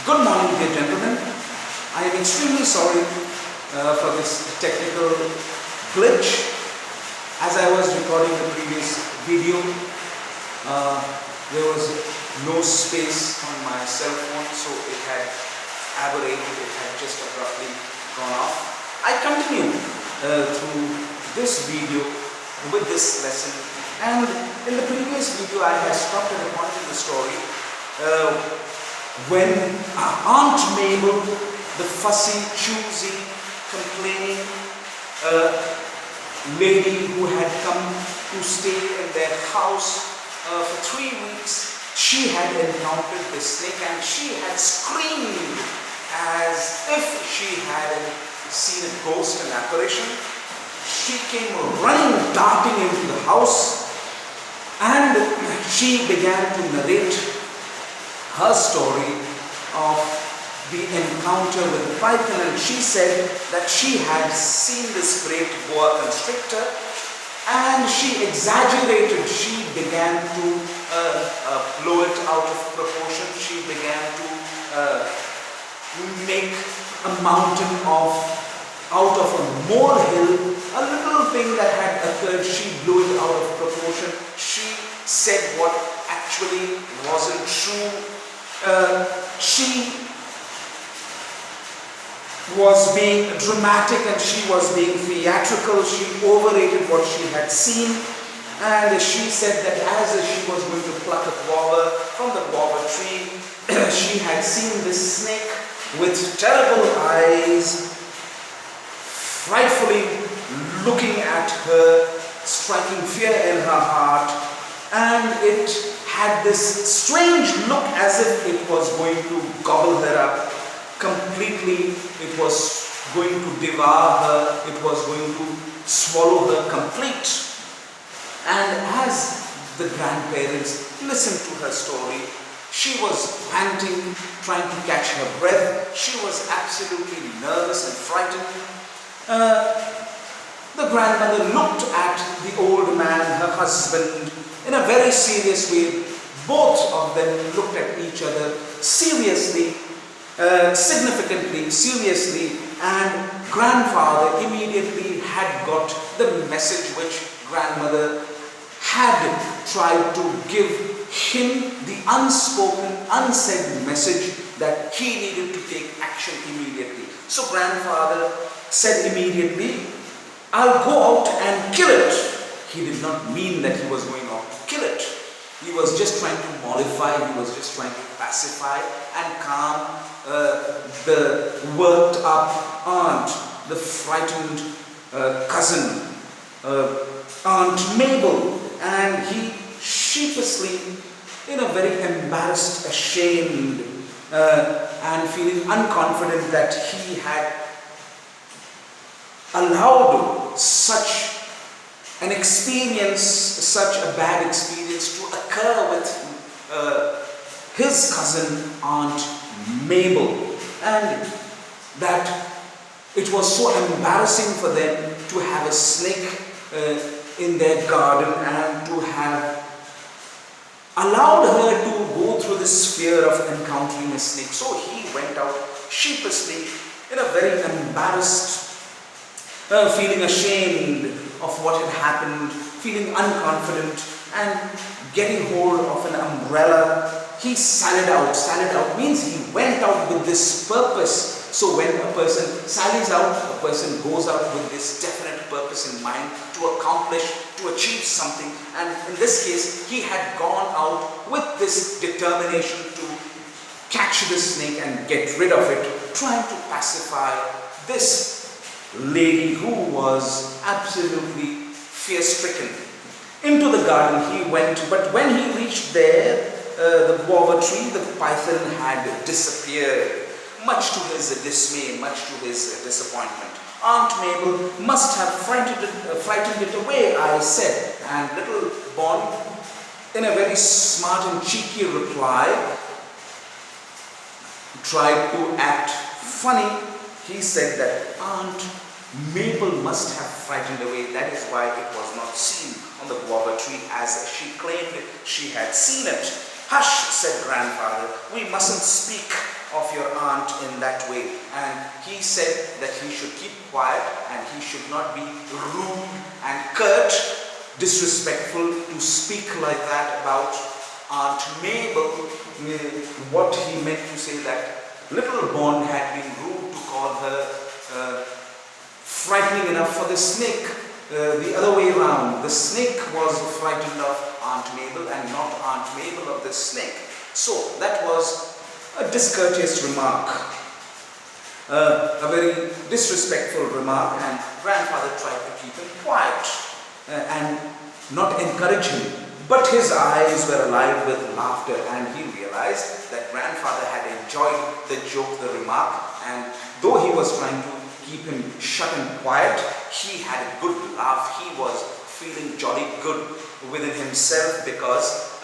Good morning, dear gentlemen. I am extremely sorry for this technical glitch. As I was recording the previous video, there was no space on my cell phone, so it had aberrated, it had just abruptly gone off. I continue through this video with this lesson, and in the previous video I had stopped at a point in the story when Aunt Mabel, the fussy, choosy, complaining lady who had come to stay in their house for 3 weeks, she had encountered the snake and she had screamed as if she had seen a ghost, an apparition. She came running, darting into the house, and she began to narrate her story of the encounter with the python, and she said that she had seen this great boa constrictor, and she exaggerated. She began to blow it out of proportion. She began to make a mountain out of a molehill, a little thing that had occurred. She blew it out of proportion. She said what actually wasn't true. She was being dramatic and she was being theatrical. She overrated what she had seen, and she said that as she was going to pluck a guava from the guava tree, she had seen this snake with terrible eyes, frightfully looking at her, striking fear in her heart, and it had this strange look as if it was going to gobble her up completely. It was going to devour her. It was going to swallow her complete. And as the grandparents listened to her story, she was panting, trying to catch her breath. She was absolutely nervous and frightened. The grandmother looked at the old man, her husband, in a very serious way. Both of them looked at each other seriously, significantly, seriously, and grandfather immediately had got the message which grandmother had tried to give him, the unspoken, unsaid message that he needed to take action immediately. So grandfather said immediately, "I'll go out and kill it." He did not mean that he was going out to kill it. He was just trying to mollify, he was just trying to pacify and calm the worked up aunt, the frightened cousin, Aunt Mabel. And he sheepishly, in a very embarrassed, ashamed, and feeling unconfident that he had allowed such an experience, such a bad experience to occur with his cousin Aunt Mabel, and that it was so embarrassing for them to have a snake in their garden and to have allowed her to go through this fear of encountering a snake. So he went out sheepishly, in a very embarrassed, feeling ashamed of what had happened, feeling unconfident, and getting hold of an umbrella. He sallied out. Sallied out means he went out with this purpose. So when a person sallies out, a person goes out with this definite purpose in mind to accomplish, to achieve something. And in this case, he had gone out with this determination to catch the snake and get rid of it, trying to pacify this lady who was absolutely fear-stricken. Into the garden he went, but when he reached there, the guava tree, the python had disappeared, much to his dismay, much to his disappointment. Aunt Mabel must have frightened it away, I said, and little Bon, in a very smart and cheeky reply, tried to act funny. He said that Aunt Mabel must have frightened away. That is why it was not seen on the guava tree as she claimed she had seen it. "Hush," said grandfather, "we mustn't speak of your aunt in that way. And he said that he should keep quiet and he should not be rude and curt, disrespectful to speak like that about Aunt Mabel. What he meant to say that little Bond had been rude to call her frightening enough for the snake. The other way around, the snake was frightened of Aunt Mabel and not Aunt Mabel of the snake. So that was a discourteous remark, a very disrespectful remark, and grandfather tried to keep him quiet and not encourage him. But his eyes were alive with laughter, and he realized that grandfather had enjoyed the joke, the remark, and though he was trying to keep him shut and quiet, he had a good laugh. He was feeling jolly good within himself because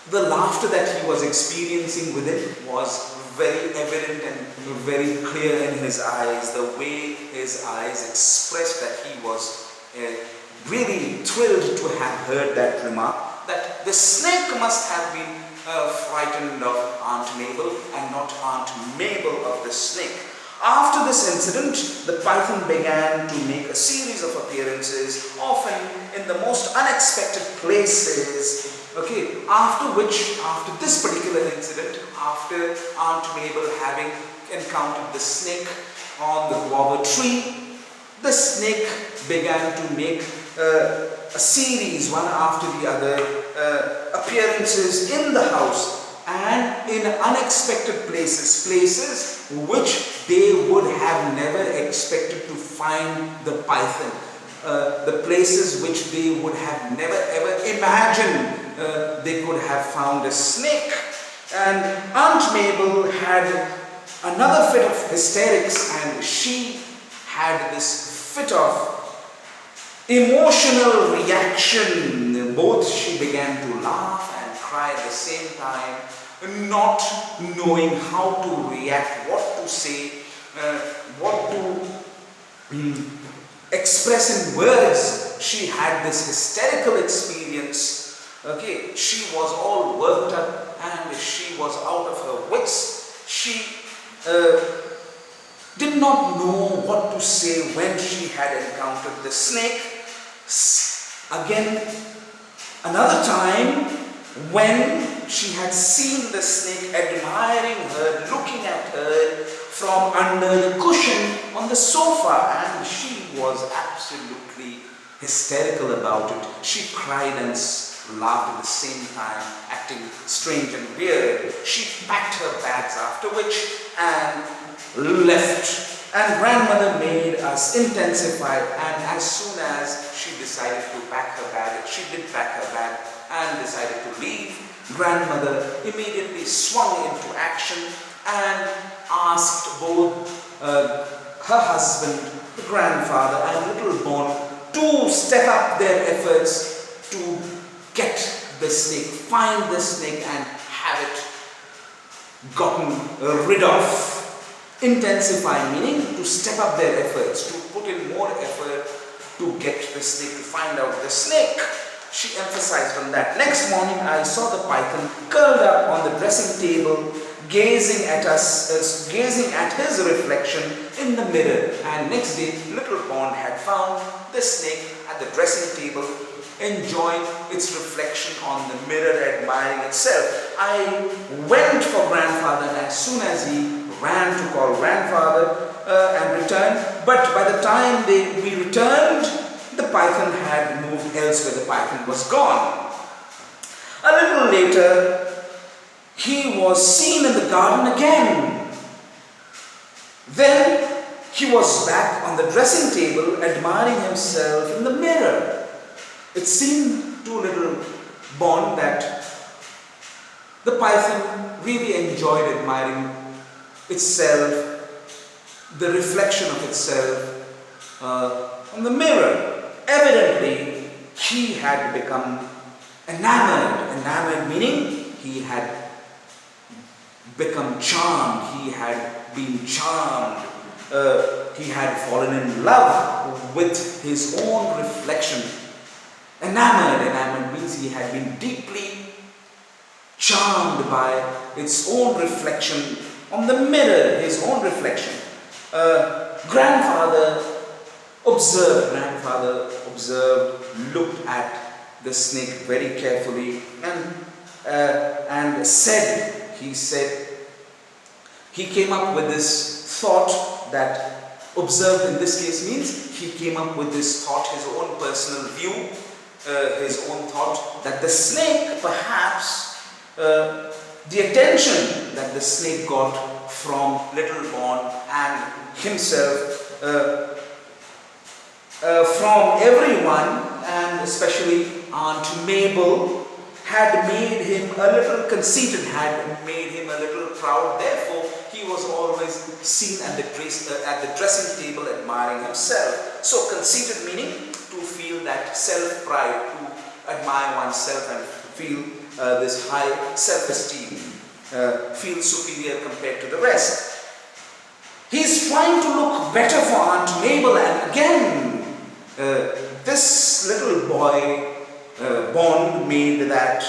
the laughter that he was experiencing within was very evident and very clear in his eyes. The way his eyes expressed that he was really thrilled to have heard that remark, that the snake must have been frightened of Aunt Mabel and not Aunt Mabel of the snake. After this incident, the python began to make a series of appearances, often in the most unexpected places. Okay, after this particular incident, after Aunt Mabel having encountered the snake on the guava tree, the snake began to make a series, one after the other, appearances in the house and in unexpected places which they would have never expected to find the python, the places which they would have never ever imagined they could have found a snake. And Aunt Mabel had another fit of hysterics, and she had this fit of emotional reaction. Both she began to laugh and cry at the same time, not knowing how to react, what to say, what to express in words. She had this hysterical experience. Okay, she was all worked up and she was out of her wits. She did not know what to say when she had encountered the snake. Again, another time when she had seen the snake admiring her, looking at her from under the cushion on the sofa, and she was absolutely hysterical about it. She cried and laughed at the same time, acting strange and weird. She packed her bags after which and left. And grandmother made us intensify, and as soon as she decided to pack her bag, she did pack her bag and decided to leave, grandmother immediately swung into action and asked both her husband, the grandfather, and little Bond to step up their efforts to get the snake, find the snake and have it gotten rid of. Intensify meaning to step up their efforts, to put in more effort to get the snake, to find out the snake. She emphasized on that. Next morning I saw the python curled up on the dressing table, gazing at us, gazing at his reflection in the mirror. And next day little Bond had found the snake at the dressing table, enjoying its reflection on the mirror, admiring itself. I went for grandfather, and as soon as he ran to call grandfather and returned, but by the time we returned, the python had moved elsewhere. The python was gone. A little later, he was seen in the garden again. Then he was back on the dressing table, admiring himself in the mirror. It seemed to little Bond that the python really enjoyed admiring itself, the reflection of itself on the mirror. Evidently, he had become enamored. Enamored meaning he had become charmed. He had been charmed. He had fallen in love with his own reflection. Enamored means he had been deeply charmed by its own reflection on the mirror, his own reflection. Grandfather observed, looked at the snake very carefully, and he came up with this thought that observed in this case means he came up with this thought, his own personal view, his own thought that the snake perhaps, the attention that the snake got from little Bond and himself, from everyone, and especially Aunt Mabel, had made him a little conceited, had made him a little proud. Therefore, he was always seen at the dressing table admiring himself. So conceited meaning to feel that self-pride, to admire oneself and feel this high self-esteem, feel superior compared to the rest. He's trying to look better for Aunt Mabel, and again, this little boy, Bond, made that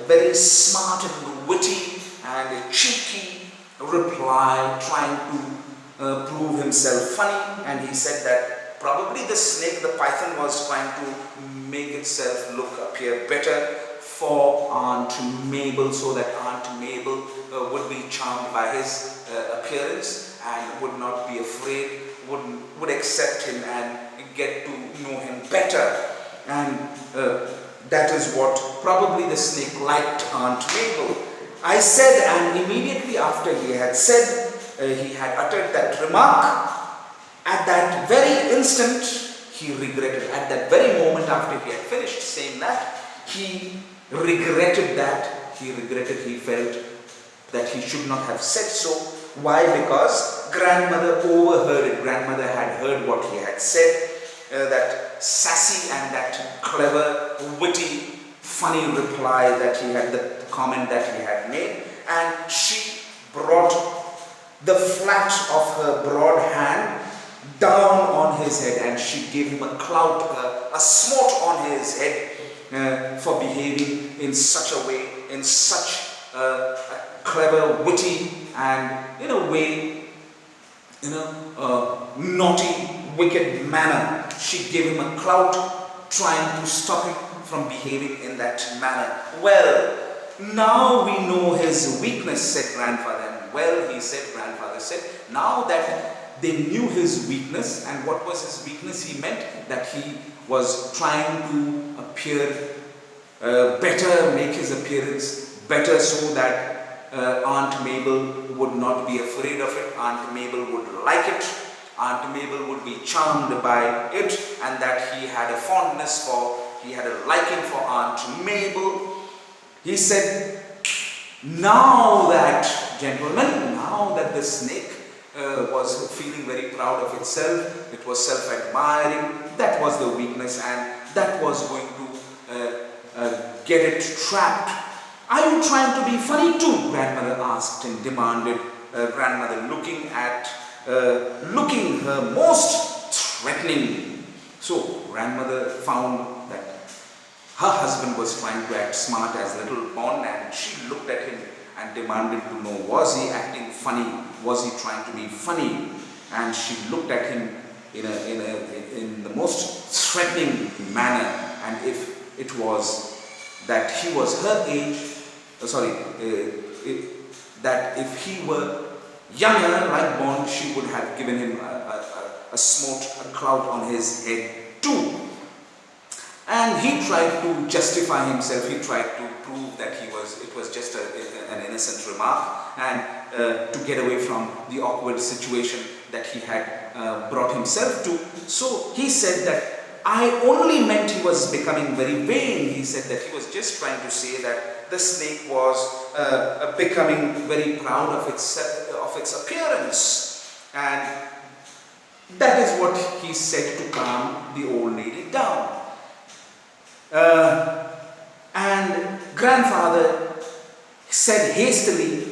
very smart and witty and cheeky reply, trying to prove himself funny, and he said that probably the snake, the python, was trying to make itself appear better for Aunt Mabel, so that Aunt Mabel would be charmed by his appearance and would not be afraid, would accept him and get to know him better. And that is what probably the snake liked Aunt Mabel. I said, and immediately after he had said, he had uttered that remark, at that very instant he regretted. At that very moment after he had finished saying that, he regretted that. He felt that he should not have said so. Why? Because grandmother overheard it. Grandmother had heard what he had said, that sassy and that clever, witty, funny reply that he had, the comment that he had made, and she brought the flat of her broad hand down on his head, and she gave him a clout, a smote on his head for behaving in such a way, in such a clever, witty, and in a way, naughty, wicked manner. She gave him a clout, trying to stop him from behaving in that manner. Well, now we know his weakness, said grandfather. And well, grandfather said, now that they knew his weakness, and what was his weakness? He meant that he was trying to appear better, make his appearance better, so that Aunt Mabel would not be afraid of it. Aunt Mabel would like it. Aunt Mabel would be charmed by it, and that he had a liking for Aunt Mabel. He said, now that the snake was feeling very proud of itself, it was self-admiring, that was the weakness, and that was going to get it trapped. Are you trying to be funny too? Grandmother asked and demanded. Grandmother looking her most threatening. So grandmother found that her husband was trying to act smart as little Bond, and she looked at him and demanded to know, was he acting funny? Was he trying to be funny? And she looked at him in the most threatening manner, and if it was that he was her age, that if he were younger like Bond, she would have given him a smote, a clout on his head too. And he tried to justify himself. He tried to prove that it was just an innocent remark, and to get away from the awkward situation that he had brought himself to. So he said that I only meant he was becoming very vain. He said that he was just trying to say that the snake was becoming very proud of its appearance, and that is what he said to calm the old lady down. And grandfather said hastily,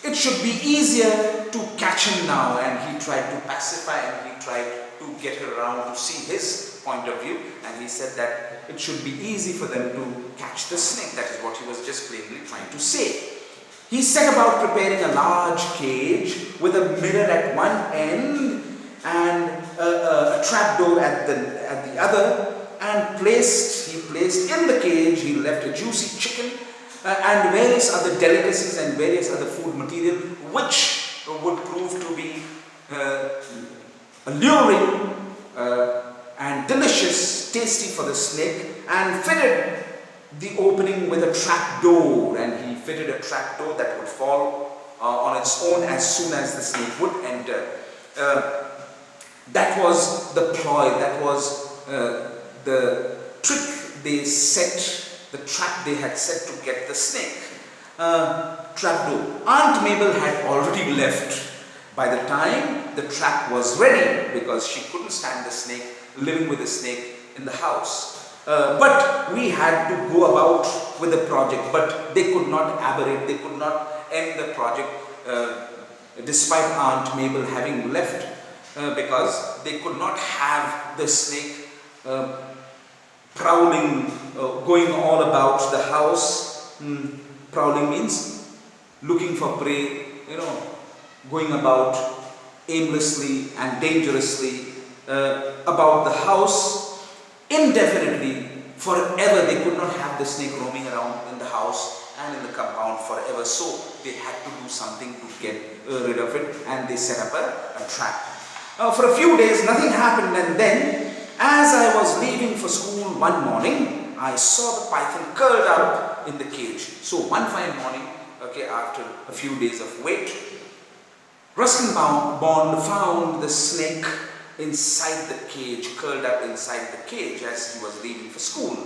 it should be easier to catch him now, and he tried to pacify, and he tried to get her around to see his point of view, and he said that it should be easy for them to catch the snake. That is what he was just plainly trying to say. He set about preparing a large cage with a mirror at one end and a trapdoor at the other, and he placed in the cage, he left a juicy chicken and various other delicacies and various other food material which would prove to be alluring and delicious, tasty for the snake, and fitted the opening with a trap door, and he fitted a trap door that would fall on its own as soon as the snake would enter. That was the ploy, that was the trick they set, the trap they had set to get the snake. Trapdoor. Aunt Mabel had already left by the time the trap was ready, because she couldn't stand the snake, living with the snake in the house. But we had to go about with the project, but they could not aberrate, they could not end the project despite Aunt Mabel having left, because they could not have the snake prowling, going all about the house. Prowling means looking for prey, going about aimlessly and dangerously about the house indefinitely, forever. They could not have the snake roaming around in the house and in the compound forever, so they had to do something to get rid of it, and they set up a trap. For a few days nothing happened, and then as I was leaving for school one morning, I saw the python curled up in the cage. So one fine morning, after a few days of wait, Ruskin Bond found the snake inside the cage, curled up inside the cage as he was leaving for school.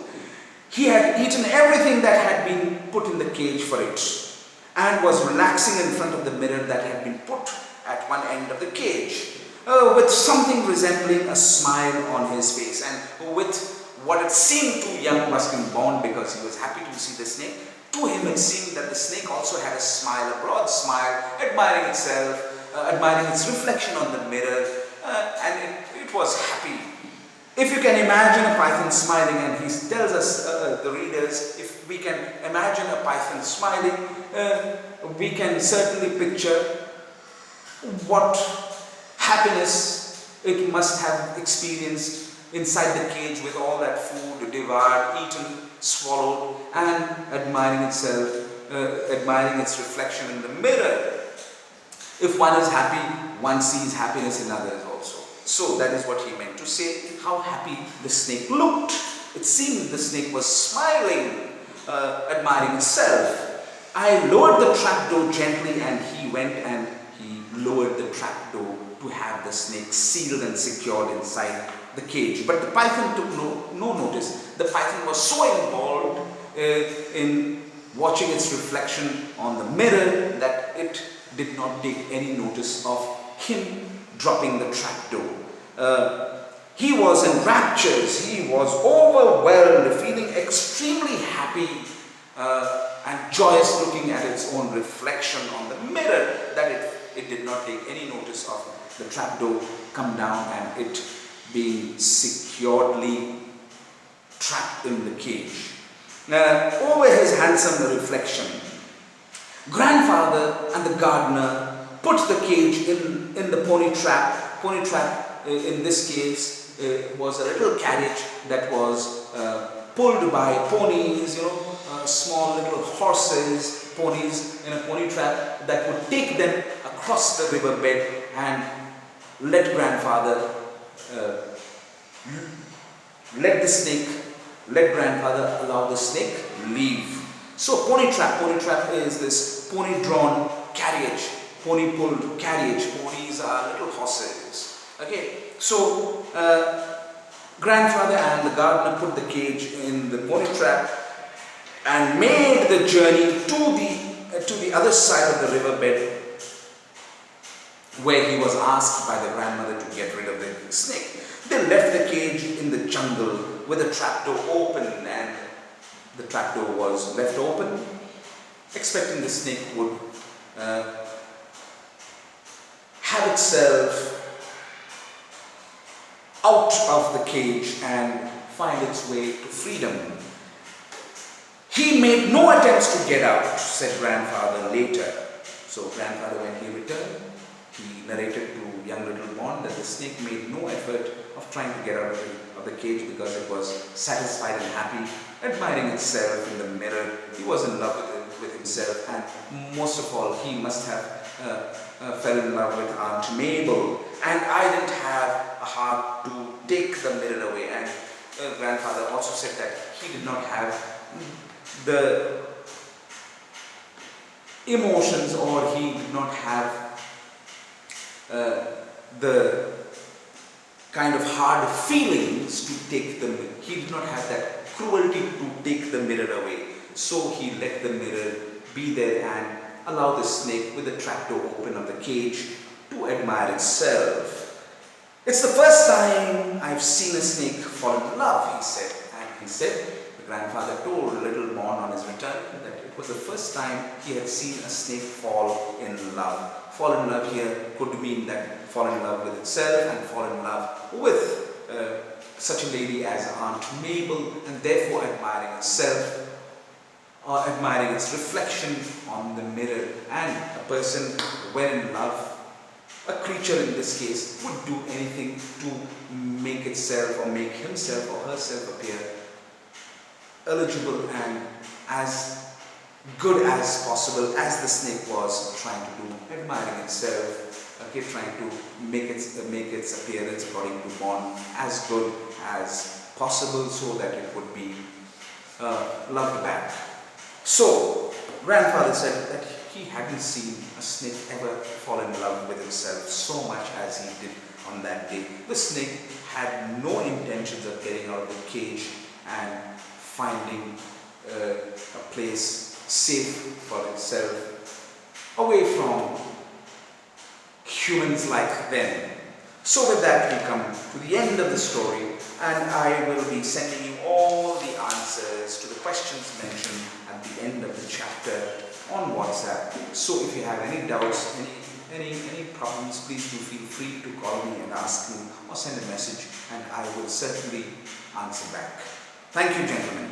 He had eaten everything that had been put in the cage for it, and was relaxing in front of the mirror that had been put at one end of the cage, with something resembling a smile on his face, and with what it seemed to young Ruskin Bond, because he was happy to see the snake, to him it seemed that the snake also had a smile, a broad smile, admiring itself, admiring its reflection on the mirror, and it was happy. If you can imagine a python smiling, and he tells us, the readers, if we can imagine a python smiling, we can certainly picture what happiness it must have experienced inside the cage with all that food devoured, eaten, swallowed, and admiring itself, admiring its reflection in the mirror. If one is happy, one sees happiness in others also. So that is what he meant to say, how happy the snake looked. It seemed the snake was smiling, admiring itself. I lowered the trapdoor gently, and he went and he lowered the trapdoor to have the snake sealed and secured inside the cage. But the python took no notice. The python was so involved in watching its reflection on the mirror that it did not take any notice of him dropping the trapdoor. He was in raptures. He was overwhelmed, feeling extremely happy and joyous, looking at its own reflection on the mirror, that it did not take any notice of the trapdoor come down and it being securely trapped in the cage. Over his handsome reflection, grandfather and the gardener put the cage in the pony trap. Pony trap, in this case, was a little carriage that was pulled by ponies, small little horses, ponies in a pony trap that would take them across the riverbed and let grandfather let grandfather allow the snake leave. So pony trap is this pony drawn carriage, pony pulled carriage. Ponies are little horses. So grandfather and the gardener put the cage in the pony trap and made the journey to the other side of the riverbed, where he was asked by the grandmother to get rid of the snake. They left the cage in the jungle with the trapdoor open, and the trapdoor was left open, expecting the snake would have itself out of the cage and find its way to freedom. He made no attempts to get out, said grandfather later. So grandfather, when he returned, he narrated to young little Bond that the snake made no effort of trying to get out of the cage because it was satisfied and happy, admiring itself in the mirror. He was in love with himself, and most of all, he must have fell in love with Aunt Mabel. And I didn't have a heart to take the mirror away. And grandfather also said that he did not have the emotions, or he did not have the kind of hard feelings to take the mirror. He did not have that cruelty to take the mirror away. So he let the mirror be there and allow the snake with the trapdoor open of the cage to admire itself. It's the first time I've seen a snake fall in love, he said. And he said, the grandfather told little Bond on his return that it was the first time he had seen a snake fall in love. Fall in love here could mean that fall in love with itself and fall in love with such a lady as Aunt Mabel, and therefore admiring itself, or admiring its reflection on the mirror. And a person when in love, a creature in this case, would do anything to make itself or make himself or herself appear eligible and as good as possible, as the snake was trying to do, admiring itself, trying to make its appearance, according to Bond, as good as possible so that it would be loved back. So, grandfather said that he hadn't seen a snake ever fall in love with itself so much as he did on that day. The snake had no intentions of getting out of the cage and finding a place safe for itself, away from humans like them. So with that, we come to the end of the story, and I will be sending you all the answers to the questions mentioned at the end of the chapter on WhatsApp. So if you have any doubts, any problems, please do feel free to call me and ask me, or send a message, and I will certainly answer back. Thank you, gentlemen.